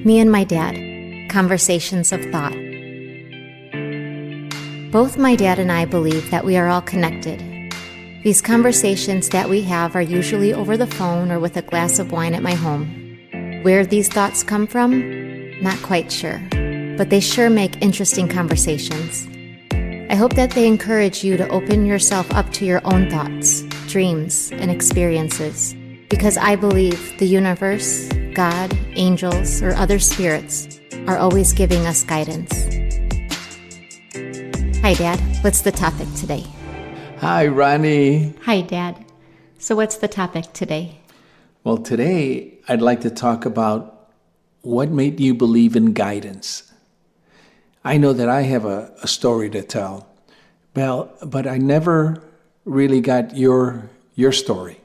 Me and my dad, conversations of thought. Both my dad and I believe that we are all connected. These conversations that we have are usually over the phone or with a glass of wine at my home. Where these thoughts come from? Not quite sure, but they sure make interesting conversations. I hope that they encourage you to open yourself up to your own thoughts, dreams, and experiences, because I believe the universe, God, angels, or other spirits are always giving us guidance. Hi, Dad. What's the topic today? Hi, Ronnie. Hi, Dad. So what's the topic today? Well, today I'd like to talk about what made you believe in guidance. I know that I have a story to tell, but I never really got your story.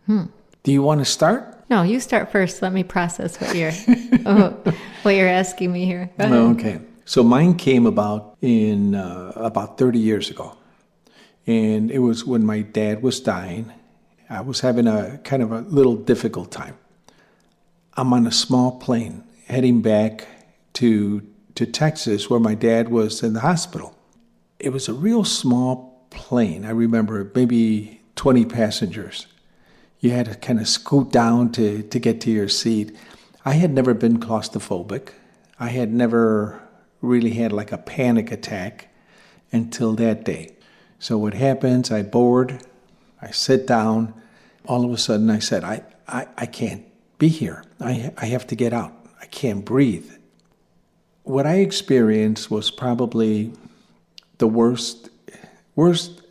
Do you want to start? No, you start first. Let me process what you're asking me here. Go ahead. Okay. So mine came about in about 30 years ago. And it was when my dad was dying. I was having a kind of a little difficult time. I'm on a small plane heading back to Texas where my dad was in the hospital. It was a real small plane. I remember maybe 20 passengers. You had to kind of scoot down to get to your seat. I had never been claustrophobic. I had never really had like a panic attack until that day. So what happens, I board, I sit down. All of a sudden I said, I can't be here. I have to get out. I can't breathe. What I experienced was probably the worst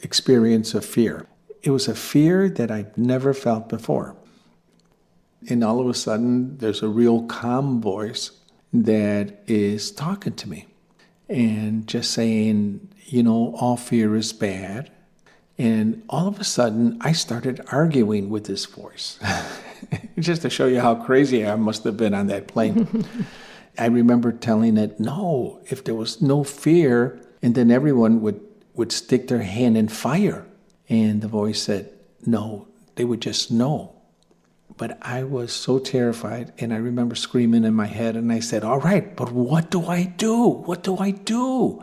experience of fear. It was a fear that I'd never felt before. And all of a sudden, there's a real calm voice that is talking to me and just saying, all fear is bad. And all of a sudden, I started arguing with this voice. Just to show you how crazy I must have been on that plane. I remember telling it, no, if there was no fear, and then everyone would stick their hand in fire. And the voice said, no, they would just know. But I was so terrified, and I remember screaming in my head, and I said, all right, but what do I do? What do I do?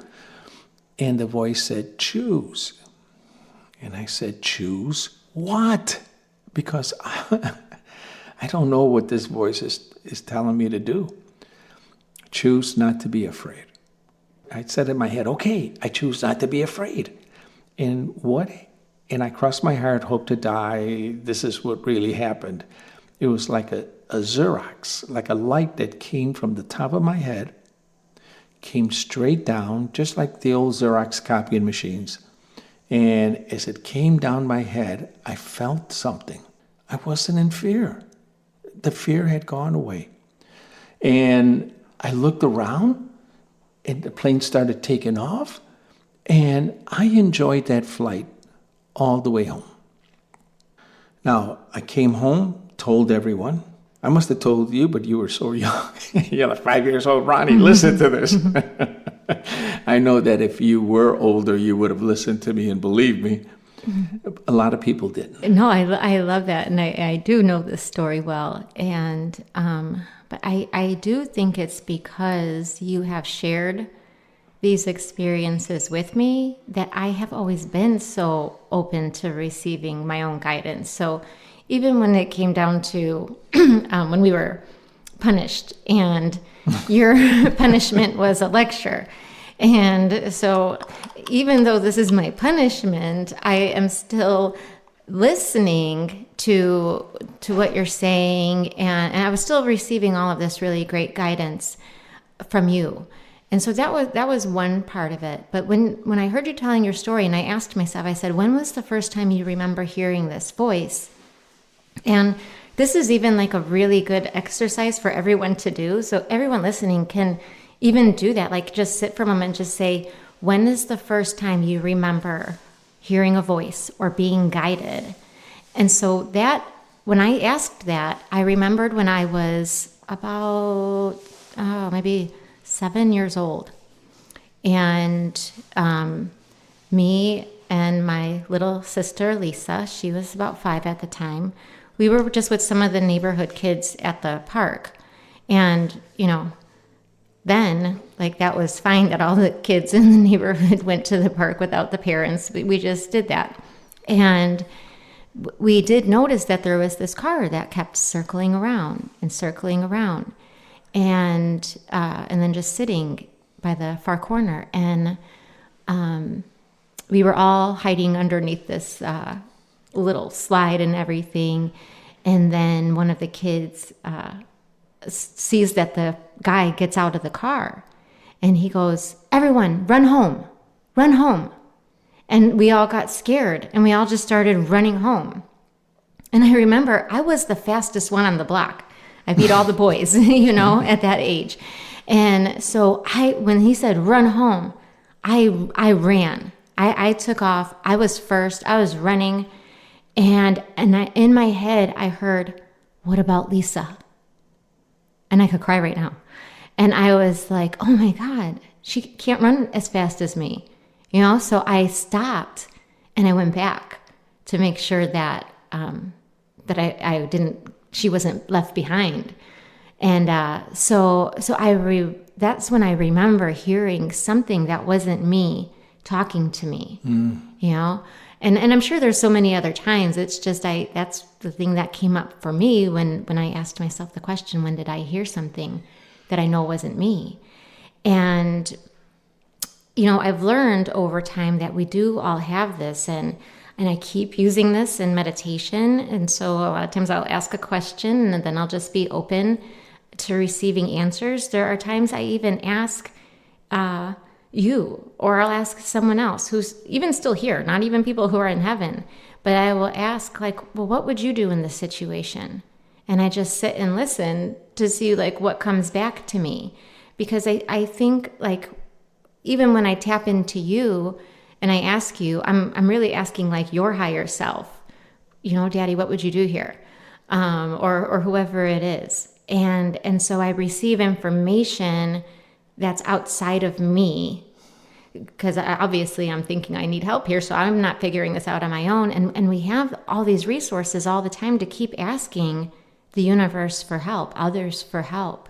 And the voice said, choose. And I said, choose what? Because I don't know what this voice is telling me to do. Choose not to be afraid. I said in my head, okay, I choose not to be afraid. And I crossed my heart, hope to die. This is what really happened. It was like a Xerox, like a light that came from the top of my head, came straight down, just like the old Xerox copying machines. And as it came down my head, I felt something. I wasn't in fear. The fear had gone away. And I looked around, and the plane started taking off, and I enjoyed that flight all the way home. Now, I came home, told everyone. I must have told you, but you were so young. You're like 5 years old, Ronnie, listen to this. I know that if you were older, you would have listened to me and believed me. A lot of people didn't. No, I love that, and I do know this story well. And but I do think it's because you have shared these experiences with me that I have always been so open to receiving my own guidance. So even when it came down to when we were punished and your punishment was a lecture. And so even though this is my punishment, I am still listening to what you're saying. And I was still receiving all of this really great guidance from you. And so that was one part of it. But when I heard you telling your story, and I asked myself, I said, when was the first time you remember hearing this voice? And this is even like a really good exercise for everyone to do. So everyone listening can even do that. Like just sit for a moment and just say, when is the first time you remember hearing a voice or being guided? And so that, when I asked that, I remembered when I was about, maybe 7 years old. And me and my little sister, Lisa, she was about 5 at the time, we were just with some of the neighborhood kids at the park. And, then, like, that was fine that all the kids in the neighborhood went to the park without the parents. We just did that. And we did notice that there was this car that kept circling around, and then just sitting by the far corner. And we were all hiding underneath this little slide and everything. And then one of the kids sees that the guy gets out of the car, and he goes, "Everyone, run home, run home." And we all got scared, and we all just started running home. And I remember I was the fastest one on the block. I beat all the boys, at that age. And so when he said run home, I ran. I took off. I was first. I was running. And in my head, I heard, "What about Lisa?" And I could cry right now. And I was like, oh my God, she can't run as fast as me. So I stopped and I went back to make sure that she wasn't left behind. And so that's when I remember hearing something that wasn't me talking to me, And I'm sure there's so many other times. It's just that's the thing that came up for me when I asked myself the question, when did I hear something that I know wasn't me? And I've learned over time that we do all have this, and I keep using this in meditation. And so a lot of times I'll ask a question and then I'll just be open to receiving answers. There are times I even ask you, or I'll ask someone else who's even still here, not even people who are in heaven, but I will ask, like, well, what would you do in this situation? And I just sit and listen to see, like, what comes back to me. Because I think, like, even when I tap into you and I ask you, I'm really asking, like, your higher self, Daddy, what would you do here? Or whoever it is. And so I receive information that's outside of me, because obviously I'm thinking I need help here, so I'm not figuring this out on my own. And we have all these resources all the time to keep asking the universe for help, others for help.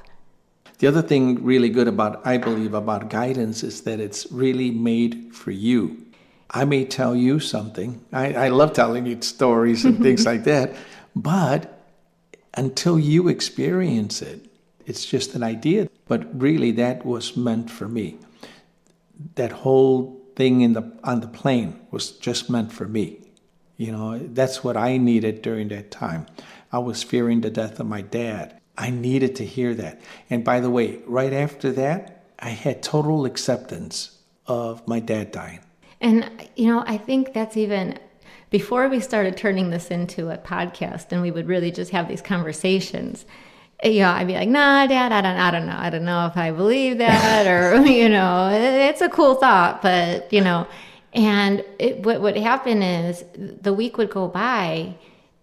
The other thing really good I believe about guidance is that it's really made for you. I may tell you something. I love telling you stories and things like that, but until you experience it, it's just an idea. But really, that was meant for me. That whole thing on the plane was just meant for me. That's what I needed during that time. I was fearing the death of my dad. I needed to hear that. And by the way, right after that, I had total acceptance of my dad dying. And, I think that's even before we started turning this into a podcast and we would really just have these conversations. I'd be like, nah, Dad, I don't know if I believe that, or, it's a cool thought, but, and what would happen is the week would go by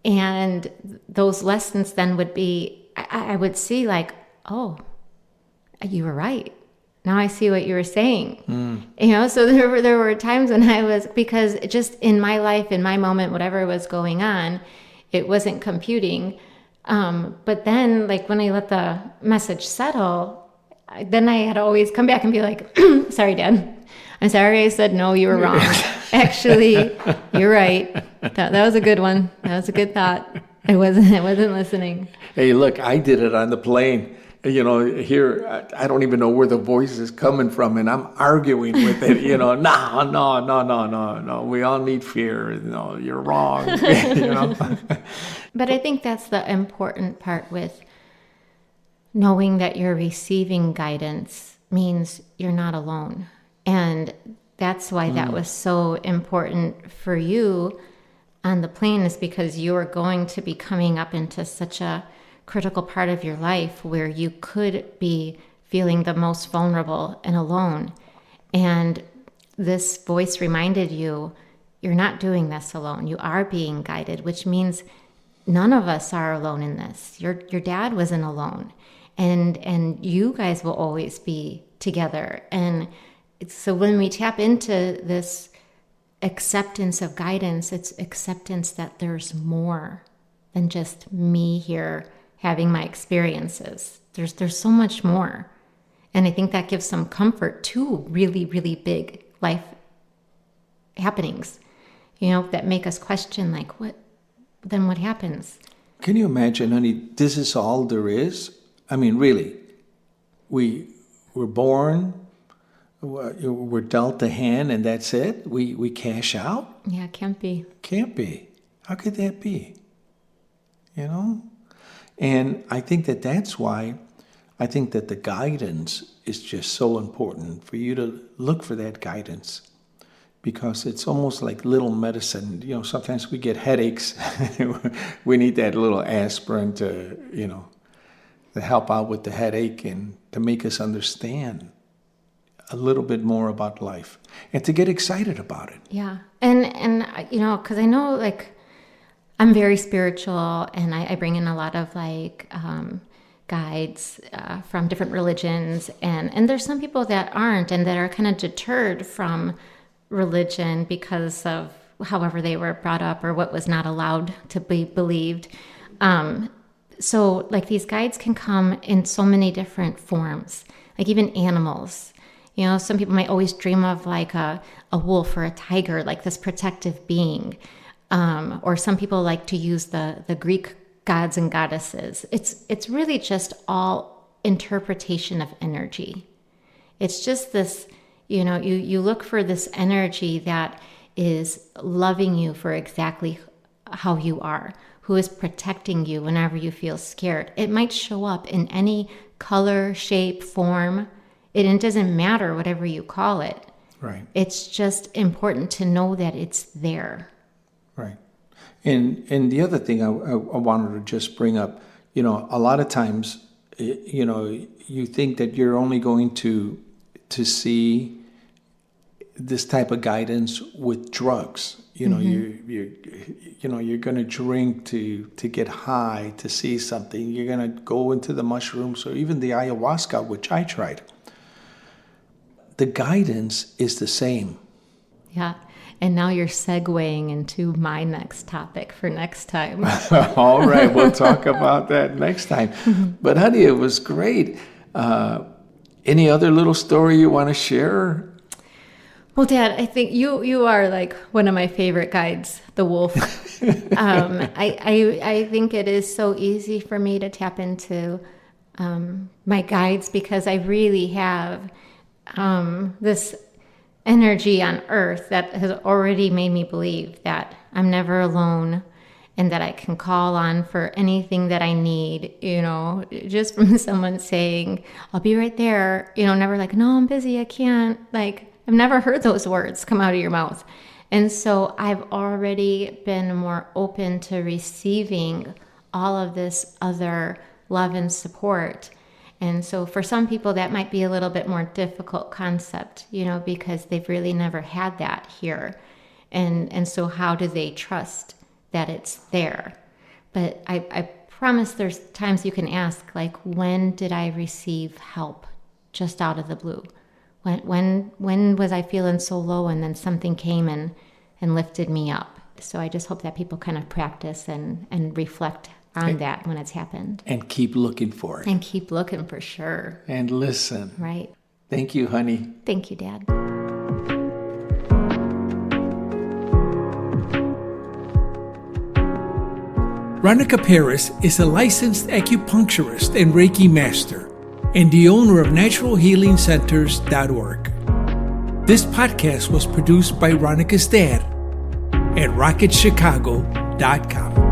and those lessons then would be, I would see, like, oh, you were right. Now I see what you were saying. So there were times when because just in my life, in my moment, whatever was going on, it wasn't computing. But then, like, when I let the message settle, then I had to always come back and be like, sorry, Dad. I'm sorry I said no, you were wrong. Actually, you're right. That was a good one. That was a good thought. I wasn't listening. Hey, look, I did it on the plane. Here, I don't even know where the voice is coming from, and I'm arguing with it, no, we all need fear, you're wrong, But I think that's the important part with knowing that you're receiving guidance means you're not alone. And that's why that was so important for you on the plane, is because you are going to be coming up into such a critical part of your life where you could be feeling the most vulnerable and alone. And this voice reminded you, you're not doing this alone. You are being guided, which means none of us are alone in this. Your dad wasn't alone. And you guys will always be together. And so when we tap into this acceptance of guidance, it's acceptance that there's more than just me here having my experiences. There's so much more. And I think that gives some comfort to really, really big life happenings, that make us question, like, what happens? Can you imagine, honey, this is all there is? I mean, really, we're born, we're dealt a hand, and that's it? We cash out? Yeah, it can't be. Can't be. How could that be? And I think that's why I think that the guidance is just so important for you to look for that guidance, because it's almost like little medicine. Sometimes we get headaches. We need that little aspirin to help out with the headache and to make us understand a little bit more about life and to get excited about it. Yeah. And because I know, like, I'm very spiritual, and I bring in a lot of guides from different religions, and there's some people that aren't, and that are kind of deterred from religion because of however they were brought up or what was not allowed to be believed. So like these guides can come in so many different forms, like even animals. Some people might always dream of like a wolf or a tiger, like this protective being. Or some people like to use the Greek gods and goddesses. It's really just all interpretation of energy. It's just this, you look for this energy that is loving you for exactly how you are, who is protecting you whenever you feel scared. It might show up in any color, shape, form. It doesn't matter whatever you call it. Right. It's just important to know that it's there. Right. And the other thing I wanted to just bring up, a lot of times, you think that you're only going to see this type of guidance with drugs. You're going to drink to get high, to see something. You're going to go into the mushrooms or even the ayahuasca, which I tried. The guidance is the same. Yeah. And now you're segueing into my next topic for next time. All right, we'll talk about that next time. But honey, it was great. Any other little story you want to share? Well, Dad, I think you are like one of my favorite guides, the wolf. I think it is so easy for me to tap into my guides, because I really have this energy on earth that has already made me believe that I'm never alone and that I can call on for anything that I need, just from someone saying, I'll be right there, never like, no, I'm busy, I can't. Like, I've never heard those words come out of your mouth. And so I've already been more open to receiving all of this other love and support. And so for some people, that might be a little bit more difficult concept, because they've really never had that here. And so how do they trust that it's there? But I promise there's times you can ask, like, when did I receive help just out of the blue? When was I feeling so low and then something came and lifted me up? So I just hope that people kind of practice and reflect on that when it's happened. And keep looking for it. And keep looking for sure. And listen. Right. Thank you, honey. Thank you, Dad. Ronica Paris is a licensed acupuncturist and Reiki master and the owner of naturalhealingcenters.org. This podcast was produced by Ronica's dad at rocketchicago.com.